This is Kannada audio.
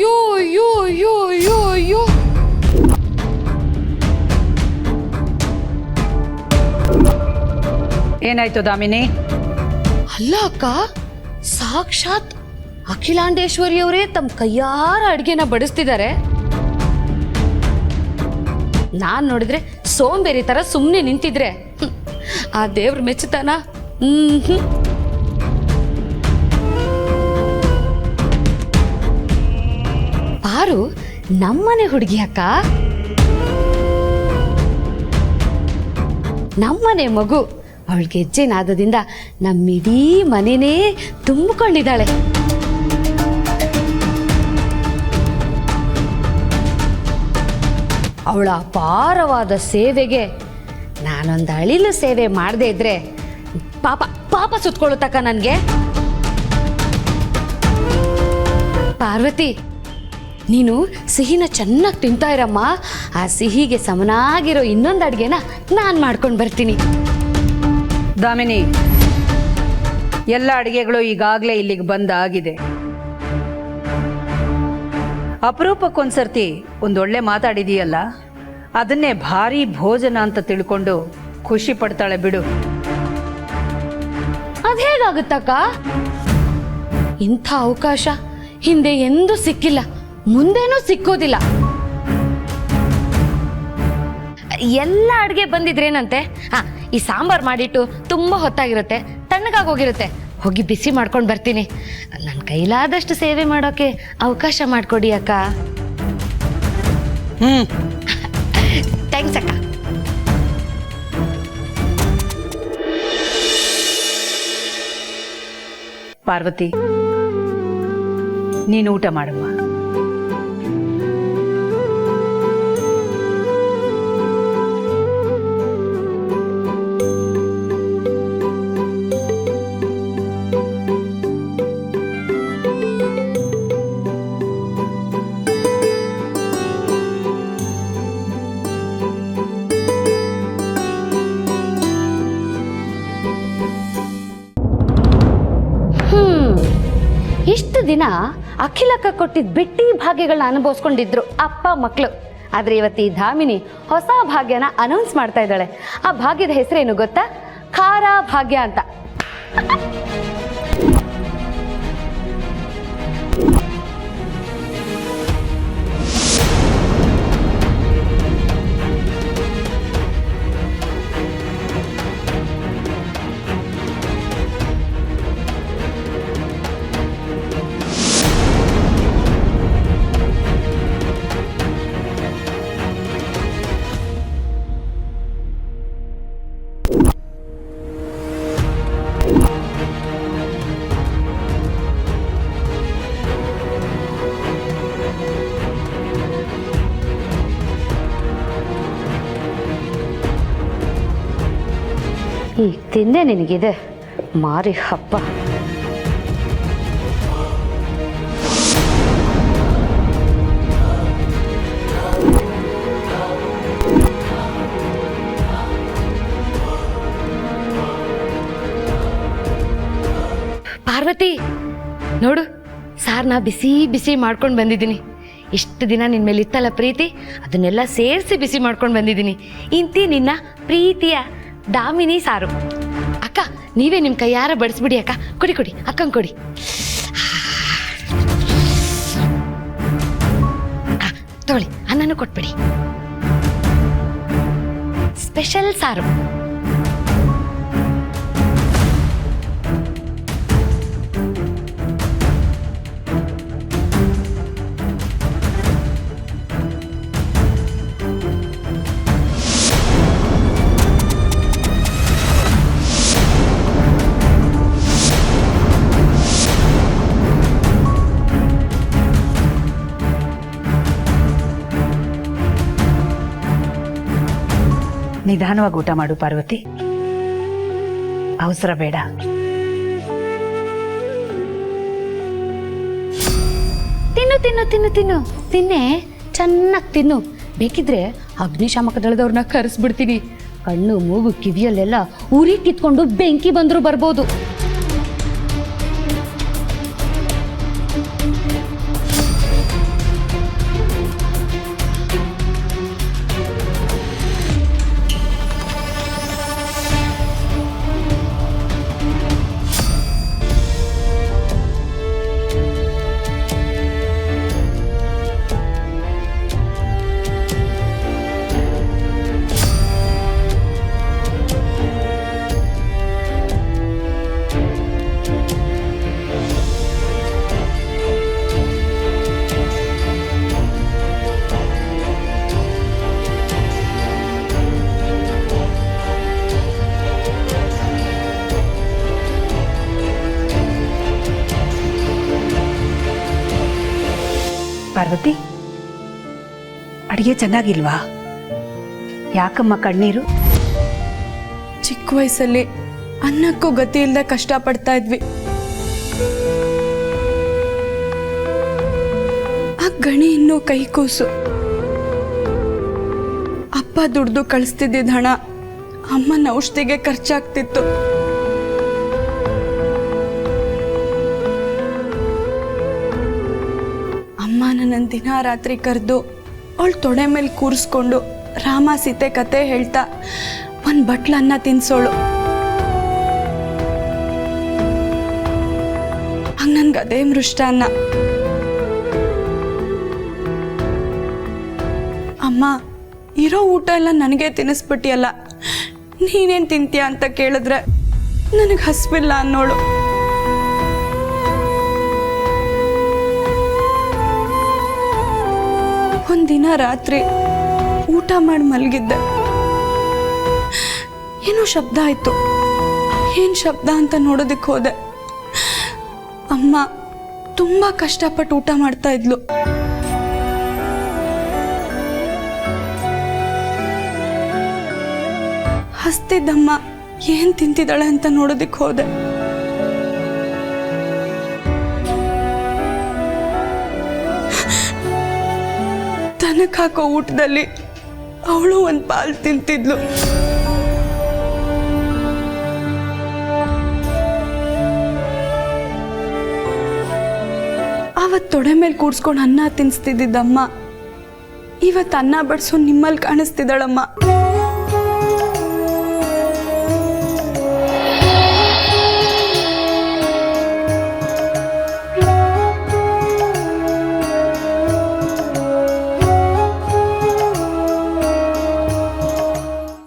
ಯೋ ಯೋ ಯೋ ಯೋ ಯೋ ಏನಾಯ್ತು ದಾಮಿನಿ? ಅಲ್ಲ ಅಕ್ಕ, ಸಾಕ್ಷಾತ್ ಅಖಿಲಾಂಡೇಶ್ವರಿಯವರೇ ತಮ್ಮ ಕೈಯಾರ ಅಡ್ಗೆನ ಬಡಿಸ್ತಿದ್ದಾರೆ. ನಾನ್ ನೋಡಿದ್ರೆ ಸೋಂಬೇರಿ ತರ ಸುಮ್ಮನೆ ನಿಂತಿದ್ರೆ ಆ ದೇವ್ರ ಮೆಚ್ಚುತ್ತಾನ? ಪಾರು ನಮ್ಮನೆ ಹುಡುಗಿ ಅಕ್ಕ, ನಮ್ಮನೆ ಮಗು. ಅವಳಿಗೆ ಹೆಜ್ಜೆ ನಾದದಿಂದ ನಮ್ಮಿಡೀ ಮನೆನೇ ತುಂಬಿಕೊಂಡಿದ್ದಾಳೆ. ಅವಳ ಅಪಾರವಾದ ಸೇವೆಗೆ ನಾನೊಂದು ಅಳಿಲು ಸೇವೆ ಮಾಡದೇ ಇದ್ರೆ ಪಾಪ ಪಾಪ ಸುತ್ಕೊಳ್ಳುತ್ತಕ್ಕ ನನಗೆ. ಪಾರ್ವತಿ, ನೀನು ಸಿಹಿನ ಚೆನ್ನಾಗಿ ತಿಂತಾ ಇರಮ್ಮ. ಆ ಸಿಹಿಗೆ ಸಮನಾಗಿರೋ ಇನ್ನೊಂದು ಅಡುಗೆನ ನಾನು ಮಾಡ್ಕೊಂಡು ಬರ್ತೀನಿ. ದಾಮಿನಿ, ಎಲ್ಲ ಅಡುಗೆಗಳು ಈಗಾಗಲೇ ಇಲ್ಲಿಗೆ ಬಂದಾಗಿದೆ. ಅಪರೂಪಕ್ಕೊಂದ್ಸರ್ತಿ ಒಂದೊಳ್ಳೆ ಮಾತಾಡಿದೀಯಲ್ಲ, ಅದನ್ನೇ ಭಾರಿ ಭೋಜನ ಅಂತ ತಿಳ್ಕೊಂಡು ಖುಷಿ ಪಡ್ತಾಳೆ ಬಿಡು. ಅದೇಗಾಗುತ್ತಕ್ಕ? ಇಂಥ ಅವಕಾಶ ಹಿಂದೆ ಎಂದೂ ಸಿಕ್ಕಿಲ್ಲ, ಮುಂದೇನೂ ಸಿಕ್ಕೋದಿಲ್ಲ. ಎಲ್ಲ ಅಡುಗೆ ಬಂದಿದ್ರೇನಂತೆ? ಈ ಸಾಂಬಾರ್ ಮಾಡಿಟ್ಟು ತುಂಬ ಹೊತ್ತಾಗಿರುತ್ತೆ, ತಣ್ಣಗಾಗೋಗಿರುತ್ತೆ. ಹೋಗಿ ಬಿಸಿ ಮಾಡ್ಕೊಂಡು ಬರ್ತೀನಿ. ನನ್ನ ಕೈಲಾದಷ್ಟು ಸೇವೆ ಮಾಡೋಕೆ ಅವಕಾಶ ಮಾಡಿಕೊಡಿ ಅಕ್ಕ. ಥ್ಯಾಂಕ್ಸ್ ಅಕ್ಕ. ಪಾರ್ವತಿ, ನೀನು ಊಟ ಮಾಡಮ್ಮ. ಇಷ್ಟು ದಿನ ಅಖಿಲಕ್ಕ ಕೊಟ್ಟಿದ್ದ ಬಿಟ್ಟಿ ಭಾಗ್ಯಗಳನ್ನ ಅನುಭವಿಸ್ಕೊಂಡಿದ್ರು ಅಪ್ಪ ಮಕ್ಕಳು. ಆದ್ರೆ ಇವತ್ತು ಈ ಧಾಮಿನಿ ಹೊಸ ಭಾಗ್ಯನ ಅನೌನ್ಸ್ ಮಾಡ್ತಾ ಇದ್ದಾಳೆ. ಆ ಭಾಗ್ಯದ ಹೆಸರೇನು ಗೊತ್ತಾ? ಖಾರ ಭಾಗ್ಯ ಅಂತ. ಈಗ ತಿಂದೆ ನಿನಗಿದೆ ಮಾರಿ ಹಬ್ಬ. ಪಾರ್ವತಿ ನೋಡು, ಸಾರ್ನ ಬಿಸಿ ಬಿಸಿ ಮಾಡ್ಕೊಂಡು ಬಂದಿದ್ದೀನಿ. ಇಷ್ಟು ದಿನ ನಿನ್ನ ಮೇಲೆ ಇತ್ತಲ್ಲ ಪ್ರೀತಿ, ಅದನ್ನೆಲ್ಲ ಸೇರಿಸಿ ಬಿಸಿ ಮಾಡ್ಕೊಂಡು ಬಂದಿದ್ದೀನಿ. ಇಂತಿ ನಿನ್ನ ಪ್ರೀತಿಯ ದಾಮಿನಿ ಸಾರು. ಅಕ್ಕ, ನೀವೇ ನಿಮ್ಮ ಕೈಯಾರ ಬಡಿಸ್ಬಿಡಿ ಅಕ್ಕ. ಕೊಡಿ ಕೊಡಿ, ಅಕ್ಕಂಗೆ ಕೊಡಿ. ತಗೊಳ್ಳಿ, ಅನ್ನನೂ ಕೊಟ್ಬಿಡಿ. ಸ್ಪೆಷಲ್ ಸಾರು. ನಿಧಾನವಾಗಿ ಊಟ ಮಾಡು ಪಾರ್ವತಿ, ಅವಸರ ಬೇಡ. ತಿನ್ನು ತಿನ್ನು ತಿನ್ನು ತಿನ್ನು ತಿನ್ನೆ, ಚೆನ್ನಾಗಿ ತಿನ್ನು. ಬೇಕಿದ್ರೆ ಅಗ್ನಿಶಾಮಕ ದಳದವ್ರನ್ನ ಕರೆಸ್ಬಿಡ್ತೀನಿ. ಕಣ್ಣು ಮೂಗು ಕಿವಿಯಲ್ಲೆಲ್ಲ ಉರಿ ಕಿತ್ಕೊಂಡು ಬೆಂಕಿ ಬಂದರೂ ಬರ್ಬೋದು. ಪಾರ್ವತಿ, ಅಡಿಗೆ ಚೆನ್ನಾಗಿಲ್ವಾ? ಯಾಕಮ್ಮ ಕಣ್ಣೀರು? ಚಿಕ್ಕ ವಯಸ್ಸಲ್ಲಿ ಅನ್ನಕ್ಕೂ ಗತಿ ಇಲ್ಲದೆ ಕಷ್ಟಪಡ್ತಾ ಇದ್ವಿ. ಆ ಗಣಿ ಇನ್ನೂ ಕೈ ಕೂಸು. ಅಪ್ಪ ದುಡ್ದು ಕಳಿಸ್ತಿದ್ದಿದ್ದ ಹಣ ಅಮ್ಮನ ಔಷಧಿಗೆ ಖರ್ಚಾಗ್ತಿತ್ತು. ಅಮ್ಮ ನನ್ನನ್ನು ದಿನ ರಾತ್ರಿ ಕರೆದು ಅವಳು ತೊಡೆ ಮೇಲೆ ಕೂರಿಸ್ಕೊಂಡು ರಾಮ ಸೀತೆ ಕತೆ ಹೇಳ್ತಾ ಒಂದು ಬಟ್ಲು ಅನ್ನ ತಿನ್ಸೋಳು. ಹಂಗ ನನ್ಗೆ ಅದೇ ಮೃಷ್ಟಾನ್ನ. ಅಮ್ಮ, ಇರೋ ಊಟ ಎಲ್ಲ ನನಗೆ ತಿನ್ನಿಸ್ಬಿಟ್ಟಿಯಲ್ಲ, ನೀನೇನು ತಿಂತೀಯ ಅಂತ ಕೇಳಿದ್ರೆ ನನಗೆ ಹಸ್ವಿಲ್ಲ ಅನ್ನೋಳು. ಒಂದಿನ ರಾತ್ರಿ ಊಟ ಮಾಡಿ ಮಲಗಿದ್ದೆ. ಏನೋ ಶಬ್ದ ಆಯ್ತು. ಏನ್ ಶಬ್ದ ಅಂತ ನೋಡೋದಕ್ಕೆ ಹೋದೆ. ಅಮ್ಮ ತುಂಬಾ ಕಷ್ಟಪಟ್ಟು ಊಟ ಮಾಡ್ತಾ ಇದ್ಲು. ಹಸ್ತಿದ್ದಮ್ಮ ಏನ್ ತಿಂತಿದ್ದಾಳೆ ಅಂತ ನೋಡೋದಕ್ಕೆ ಹೋದೆ. ದನಕ್ಕೆ ಹಾಕೋ ಊಟದಲ್ಲಿ ಅವಳು ಒಂದು ಪಾಲು ತಿಂತಿದ್ಲು. ಅವತ್ತು ತೊಡೆ ಮೇಲೆ ಕೂಡ್ಸ್ಕೊಂಡು ಅನ್ನ ತಿನ್ನಿಸ್ತಿದ್ದಮ್ಮ ಇವತ್ತು ಅನ್ನ ಬಡಿಸೋ ನಿಮ್ಮಲ್ಲಿ ಕಾಣಿಸ್ತಿದ್ದಾಳಮ್ಮ.